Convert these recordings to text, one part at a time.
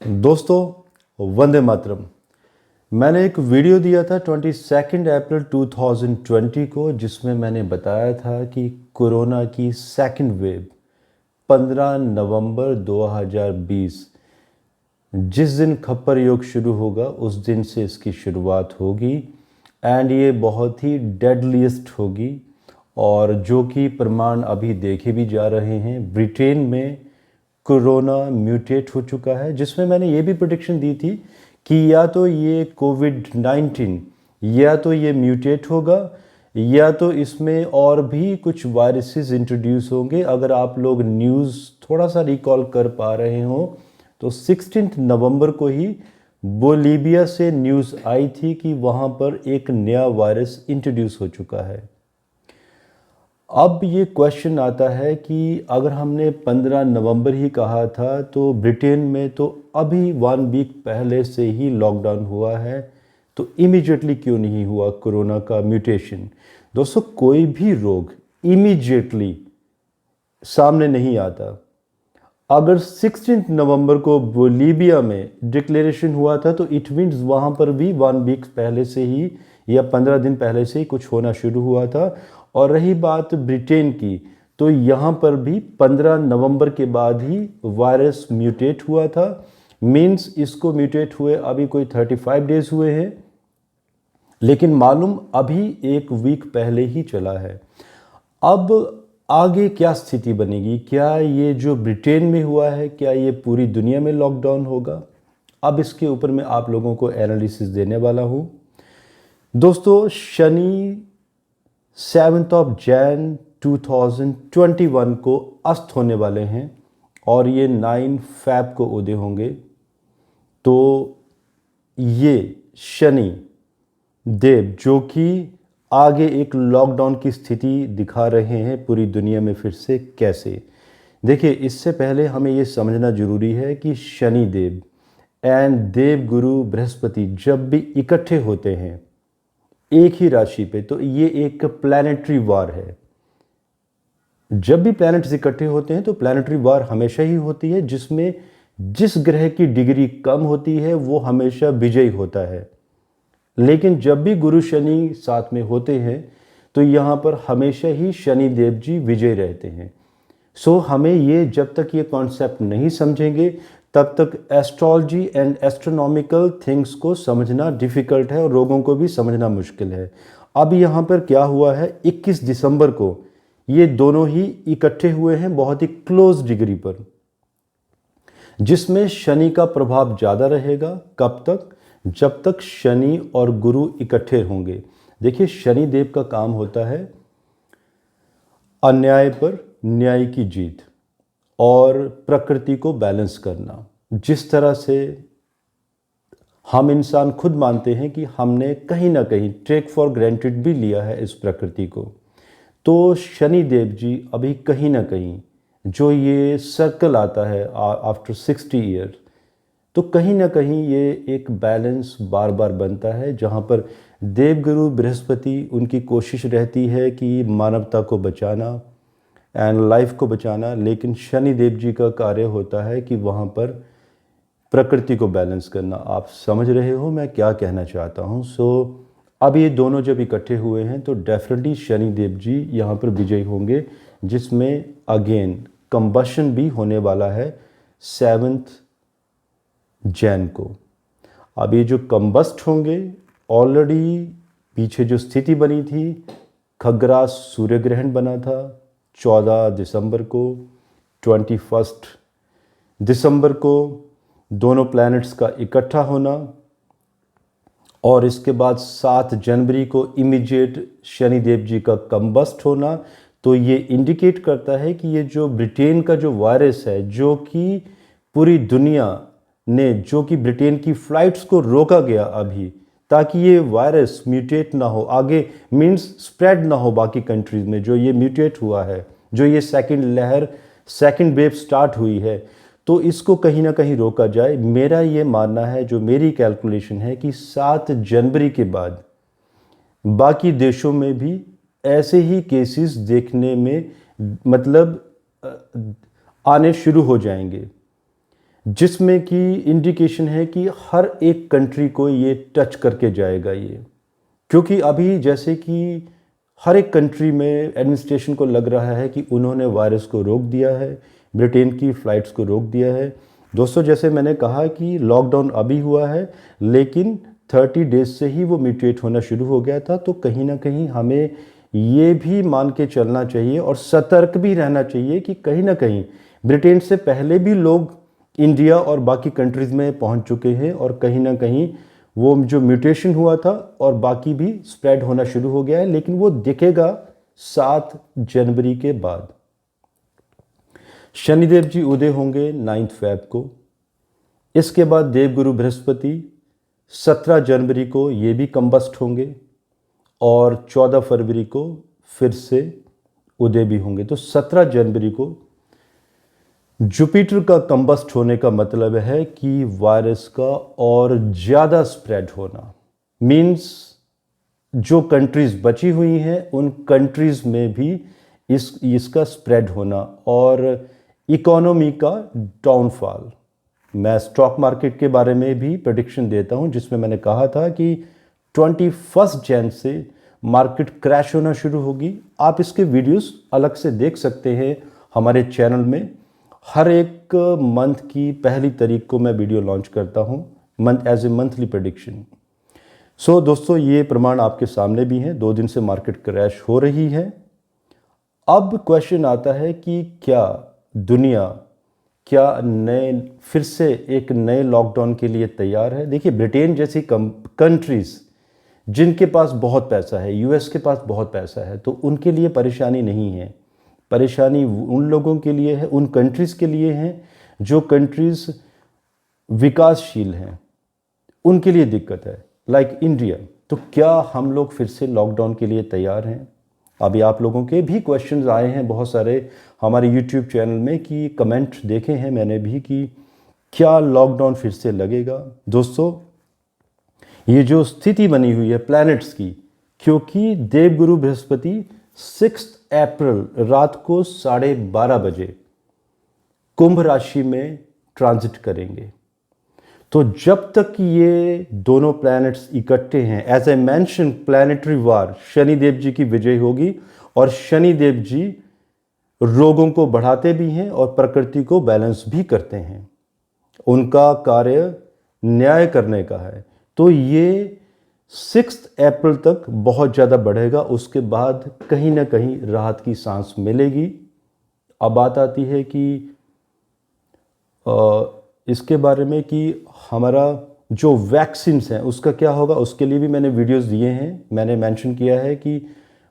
दोस्तों वंदे मातरम। मैंने एक वीडियो दिया था 22 अप्रैल 2020 को, जिसमें मैंने बताया था कि कोरोना की सेकंड वेव 15 नवंबर 2020 जिस दिन खप्पर योग शुरू होगा उस दिन से इसकी शुरुआत होगी एंड ये बहुत ही डेडलीस्ट होगी। और जो कि प्रमाण अभी देखे भी जा रहे हैं, ब्रिटेन में कोरोना म्यूटेट हो चुका है, जिसमें मैंने ये भी प्रेडिक्शन दी थी कि या तो ये कोविड-19 या तो ये म्यूटेट होगा या तो इसमें और भी कुछ वायरसेस इंट्रोड्यूस होंगे। अगर आप लोग न्यूज़ थोड़ा सा रिकॉल कर पा रहे हो तो 16 नवंबर को ही बोलीविया से न्यूज़ आई थी कि वहाँ पर एक नया वायरस इंट्रोड्यूस हो चुका है। अब ये क्वेश्चन आता है कि अगर हमने 15 नवंबर ही कहा था तो ब्रिटेन में तो अभी 1 वीक पहले से ही लॉकडाउन हुआ है, तो इमीडिएटली क्यों नहीं हुआ कोरोना का म्यूटेशन। दोस्तों, कोई भी रोग इमीडिएटली सामने नहीं आता। अगर 16 नवंबर को बोलीविया में डिक्लेरेशन हुआ था तो इट मीन्स वहाँ पर भी 1 वीक पहले से ही या 15 दिन पहले से ही कुछ होना शुरू हुआ था। और रही बात ब्रिटेन की, तो यहाँ पर भी 15 नवंबर के बाद ही वायरस म्यूटेट हुआ था। मीन्स इसको म्यूटेट हुए अभी कोई 35 डेज हुए हैं, लेकिन मालूम अभी 1 वीक पहले ही चला है। अब आगे क्या स्थिति बनेगी? क्या ये जो ब्रिटेन में हुआ है, क्या ये पूरी दुनिया में लॉकडाउन होगा? अब इसके ऊपर मैं आप लोगों को एनालिसिस देने वाला हूँ। दोस्तों, शनि 7 जनवरी 2021 को अस्त होने वाले हैं और ये 9 फरवरी को उदय होंगे। तो ये शनि देव जो कि आगे एक लॉकडाउन की स्थिति दिखा रहे हैं पूरी दुनिया में फिर से कैसे। देखिए, इससे पहले हमें ये समझना जरूरी है कि शनि देव एंड देव गुरु बृहस्पति जब भी इकट्ठे होते हैं एक ही राशि पे, तो ये एक प्लैनेटरी वार है। जब भी प्लैनेट्स इकट्ठे होते हैं तो प्लैनेटरी वार हमेशा ही होती है, जिसमें जिस ग्रह की डिग्री कम होती है वो हमेशा विजयी होता है। लेकिन जब भी गुरु शनि साथ में होते हैं तो यहाँ पर हमेशा ही शनि देव जी विजय रहते हैं। सो हमें ये जब तक ये कॉन्सेप्ट नहीं समझेंगे तब तक एस्ट्रोलॉजी एंड एस्ट्रोनॉमिकल थिंग्स को समझना डिफ़िकल्ट है और लोगों को भी समझना मुश्किल है। अब यहाँ पर क्या हुआ है, 21 दिसंबर को ये दोनों ही इकट्ठे हुए हैं बहुत ही क्लोज डिग्री पर, जिसमें शनि का प्रभाव ज़्यादा रहेगा। कब तक? जब तक शनि और गुरु इकट्ठे होंगे। देखिए, शनि देव का काम होता है अन्याय पर न्याय की जीत और प्रकृति को बैलेंस करना। जिस तरह से हम इंसान खुद मानते हैं कि हमने कहीं ना कहीं टेक फॉर ग्रांटेड भी लिया है इस प्रकृति को, तो शनि देव जी अभी कहीं ना कहीं जो ये सर्कल आता है आफ्टर 60 ईयर, तो कहीं ना कहीं ये एक बैलेंस बार बार बनता है, जहाँ पर देवगुरु बृहस्पति उनकी कोशिश रहती है कि मानवता को बचाना एंड लाइफ को बचाना, लेकिन शनि देव जी का कार्य होता है कि वहाँ पर प्रकृति को बैलेंस करना। आप समझ रहे हो मैं क्या कहना चाहता हूँ। सो अब ये दोनों जब इकट्ठे हुए हैं तो डेफिनेटली शनि देव जी यहाँ पर विजयी होंगे, जिसमें अगेन कंबशन भी होने वाला है 7 जनवरी को। अब ये जो कंबस्ट होंगे, ऑलरेडी पीछे जो स्थिति बनी थी, खग्रास सूर्य ग्रहण बना था 14 दिसंबर को, 21 दिसंबर को दोनों प्लैनेट्स का इकट्ठा होना, और इसके बाद 7 जनवरी को इमीडिएट शनि देव जी का कंबस्ट होना। तो ये इंडिकेट करता है कि ये जो ब्रिटेन का जो वायरस है, जो कि पूरी दुनिया ने, जो कि ब्रिटेन की फ़्लाइट्स को रोका गया अभी, ताकि ये वायरस म्यूटेट ना हो आगे, मीन्स स्प्रेड ना हो बाकी कंट्रीज़ में। जो ये म्यूटेट हुआ है, जो ये सेकंड लहर, सेकंड वेव स्टार्ट हुई है, तो इसको कहीं ना कहीं रोका जाए। मेरा ये मानना है, जो मेरी कैलकुलेशन है, कि 7 जनवरी के बाद बाकी देशों में भी ऐसे ही केसेस देखने में मतलब आने शुरू हो जाएंगे। जिसमें कि इंडिकेशन है कि हर एक कंट्री को ये टच करके जाएगा ये, क्योंकि अभी जैसे कि हर एक कंट्री में एडमिनिस्ट्रेशन को लग रहा है कि उन्होंने वायरस को रोक दिया है, ब्रिटेन की फ़्लाइट्स को रोक दिया है। दोस्तों, जैसे मैंने कहा कि लॉकडाउन अभी हुआ है, लेकिन 30 डेज से ही वो म्यूटेट होना शुरू हो गया था। तो कहीं ना कहीं हमें ये भी मान के चलना चाहिए और सतर्क भी रहना चाहिए कि कहीं ना कहीं ब्रिटेन से पहले भी लोग इंडिया और बाकी कंट्रीज़ में पहुंच चुके हैं और कहीं ना कहीं वो जो म्यूटेशन हुआ था और बाकी भी स्प्रेड होना शुरू हो गया है, लेकिन वो दिखेगा 7 जनवरी के बाद। शनिदेव जी उदय होंगे 9 फ़रवरी को। इसके बाद देवगुरु बृहस्पति 17 जनवरी को ये भी कंबस्ट होंगे और 14 फरवरी को फिर से उदय भी होंगे। तो 17 जनवरी को जुपिटर का कंबस्ट होने का मतलब है कि वायरस का और ज़्यादा स्प्रेड होना, मीन्स जो कंट्रीज़ बची हुई हैं उन कंट्रीज़ में भी इसका स्प्रेड होना और इकोनॉमी का डाउनफॉल। मैं स्टॉक मार्केट के बारे में भी प्रेडिक्शन देता हूं, जिसमें मैंने कहा था कि 21 जन से मार्केट क्रैश होना शुरू होगी। आप इसके वीडियोस अलग से देख सकते हैं हमारे चैनल में। हर एक मंथ की पहली तारीख को मैं वीडियो लॉन्च करता हूं, month as a monthly prediction. So दोस्तों, ये प्रमाण आपके सामने भी हैं। 2 दिन से मार्केट क्रैश हो रही है। अब क्वेश्चन आता है कि दुनिया फिर से एक नए लॉकडाउन के लिए तैयार है। देखिए, ब्रिटेन जैसी कंट्रीज़ जिनके पास बहुत पैसा है, यूएस के पास बहुत पैसा है, तो उनके लिए परेशानी नहीं है। परेशानी उन लोगों के लिए है, उन कंट्रीज़ के लिए है जो कंट्रीज़ विकासशील हैं, उनके लिए दिक्कत है, लाइक इंडिया। तो क्या हम लोग फिर से लॉकडाउन के लिए तैयार हैं? अभी आप लोगों के भी क्वेश्चंस आए हैं बहुत सारे हमारे यूट्यूब चैनल में, कि कमेंट देखे हैं मैंने भी कि क्या लॉकडाउन फिर से लगेगा। दोस्तों, ये जो स्थिति बनी हुई है प्लैनेट्स की, क्योंकि देवगुरु बृहस्पति 6 अप्रैल रात को 12:30 बजे कुंभ राशि में ट्रांजिट करेंगे। तो जब तक ये दोनों प्लैनेट्स इकट्ठे हैं, एज ए मेंशन प्लैनेटरी वार, शनिदेव जी की विजय होगी। और शनिदेव जी रोगों को बढ़ाते भी हैं और प्रकृति को बैलेंस भी करते हैं। उनका कार्य न्याय करने का है। तो ये 6 अप्रैल तक बहुत ज़्यादा बढ़ेगा। उसके बाद कहीं ना कहीं राहत की सांस मिलेगी। अब बात आती है कि इसके बारे में कि हमारा जो वैक्सीन्स हैं उसका क्या होगा। उसके लिए भी मैंने वीडियोस दिए हैं। मैंने मेंशन किया है कि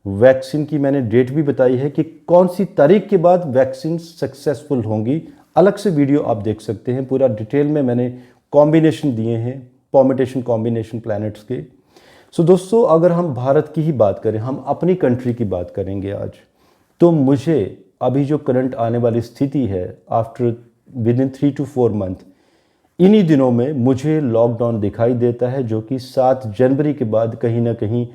वैक्सीन की मैंने डेट भी बताई है कि कौन सी तारीख के बाद वैक्सीन सक्सेसफुल होंगी। अलग से वीडियो आप देख सकते हैं, पूरा डिटेल में मैंने कॉम्बिनेशन दिए हैं, परम्यूटेशन कॉम्बिनेशन प्लैनेट्स के। सो दोस्तों, अगर हम भारत की ही बात करें, हम अपनी कंट्री की बात करेंगे आज, तो मुझे अभी जो करंट आने वाली स्थिति है आफ्टर विदिन 3 to 4 मंथ, इन्हीं दिनों में मुझे लॉकडाउन दिखाई देता है, जो कि 7 जनवरी के बाद कहीं ना कहीं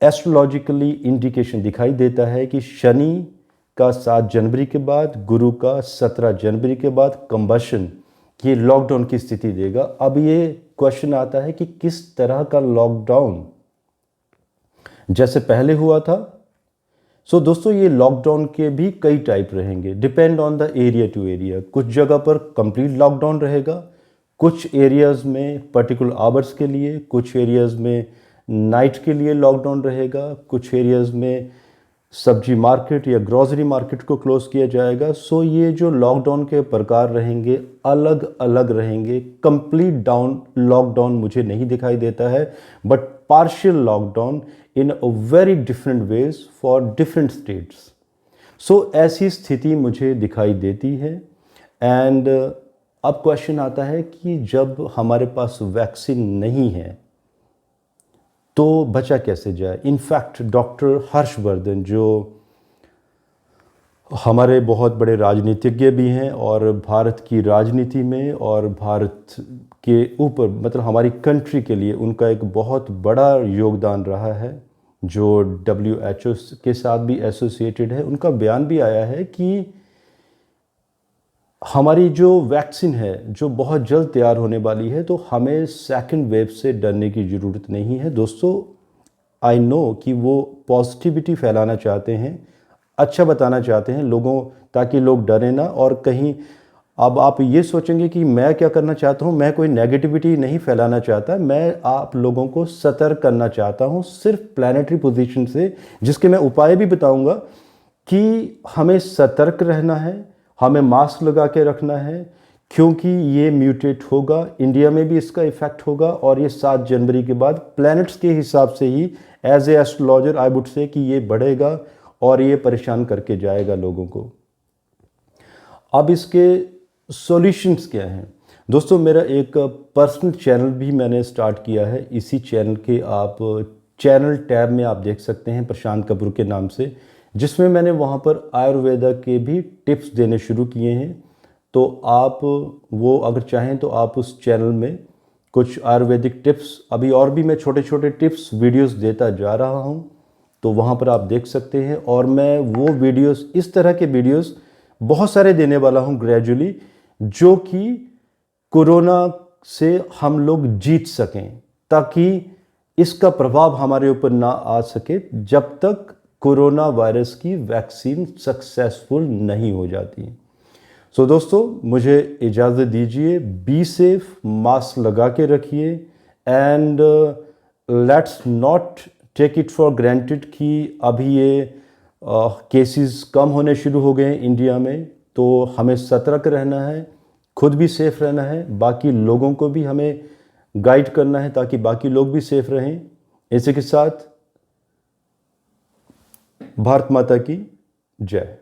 एस्ट्रोलॉजिकली इंडिकेशन दिखाई देता है कि शनि का 7 जनवरी के बाद, गुरु का 17 जनवरी के बाद कंबशन, ये लॉकडाउन की स्थिति देगा। अब ये क्वेश्चन आता है कि किस तरह का लॉकडाउन जैसे पहले हुआ था। सो दोस्तों, ये लॉकडाउन के भी कई टाइप रहेंगे, depend on the area to area. कुछ जगह पर कंप्लीट लॉकडाउन रहेगा, कुछ एरियाज़ में पर्टिकुलर आवर्स के लिए, कुछ एरियाज़ में नाइट के लिए लॉकडाउन रहेगा, कुछ एरियाज़ में सब्जी मार्केट या ग्रोसरी मार्केट को क्लोज किया जाएगा। सो ये जो लॉकडाउन के प्रकार रहेंगे अलग अलग रहेंगे। कंप्लीट लॉकडाउन मुझे नहीं दिखाई देता है, but partial lockdown in a very different ways for different states. So ऐसी स्थिति मुझे दिखाई देती है। एंड अब क्वेश्चन आता है कि जब हमारे पास वैक्सीन नहीं है तो बचा कैसे जाए। इनफैक्ट डॉक्टर हर्षवर्धन, जो हमारे बहुत बड़े राजनीतिज्ञ भी हैं और भारत की राजनीति में और भारत के ऊपर, मतलब हमारी कंट्री के लिए उनका एक बहुत बड़ा योगदान रहा है, जो WHO के साथ भी एसोसिएटेड है। उनका बयान भी आया है कि हमारी जो वैक्सीन है जो बहुत जल्द तैयार होने वाली है, तो हमें सेकंड वेव से डरने की ज़रूरत नहीं है दोस्तों। आई नो कि वो पॉजिटिविटी फैलाना चाहते हैं, अच्छा बताना चाहते हैं लोगों, ताकि लोग डरें ना। और कहीं अब आप ये सोचेंगे कि मैं क्या करना चाहता हूँ, मैं कोई नेगेटिविटी नहीं फैलाना चाहता, मैं आप लोगों को सतर्क करना चाहता हूँ सिर्फ प्लानिटरी पोजीशन से, जिसके मैं उपाय भी बताऊँगा कि हमें सतर्क रहना है, हमें मास्क लगा के रखना है, क्योंकि ये म्यूटेट होगा, इंडिया में भी इसका इफ़ेक्ट होगा। और ये 7 जनवरी के बाद प्लैनेट्स के हिसाब से ही as an astrologer I would say कि ये बढ़ेगा और ये परेशान करके जाएगा लोगों को। अब इसके सॉल्यूशंस क्या हैं दोस्तों? मेरा एक पर्सनल चैनल भी मैंने स्टार्ट किया है। इसी चैनल के आप चैनल टैब में आप देख सकते हैं प्रशांत कपूर के नाम से, जिसमें मैंने वहाँ पर आयुर्वेदा के भी टिप्स देने शुरू किए हैं। तो आप वो अगर चाहें तो आप उस चैनल में कुछ आयुर्वेदिक टिप्स, अभी और भी मैं छोटे छोटे टिप्स वीडियोस देता जा रहा हूँ, तो वहाँ पर आप देख सकते हैं। और मैं वो वीडियोस, इस तरह के वीडियोस बहुत सारे देने वाला हूँ ग्रेजुअली, जो कि कोरोना से हम लोग जीत सकें, ताकि इसका प्रभाव हमारे ऊपर ना आ सके जब तक कोरोना वायरस की वैक्सीन सक्सेसफुल नहीं हो जाती। सो दोस्तों, मुझे इजाज़त दीजिए। बी सेफ, मास्क लगा के रखिए, and let's not take it for granted कि अभी ये केसेस कम होने शुरू हो गए इंडिया में। तो हमें सतर्क रहना है, खुद भी सेफ रहना है, बाकी लोगों को भी हमें गाइड करना है ताकि बाकी लोग भी सेफ रहें। इसी के साथ भारत माता की जय।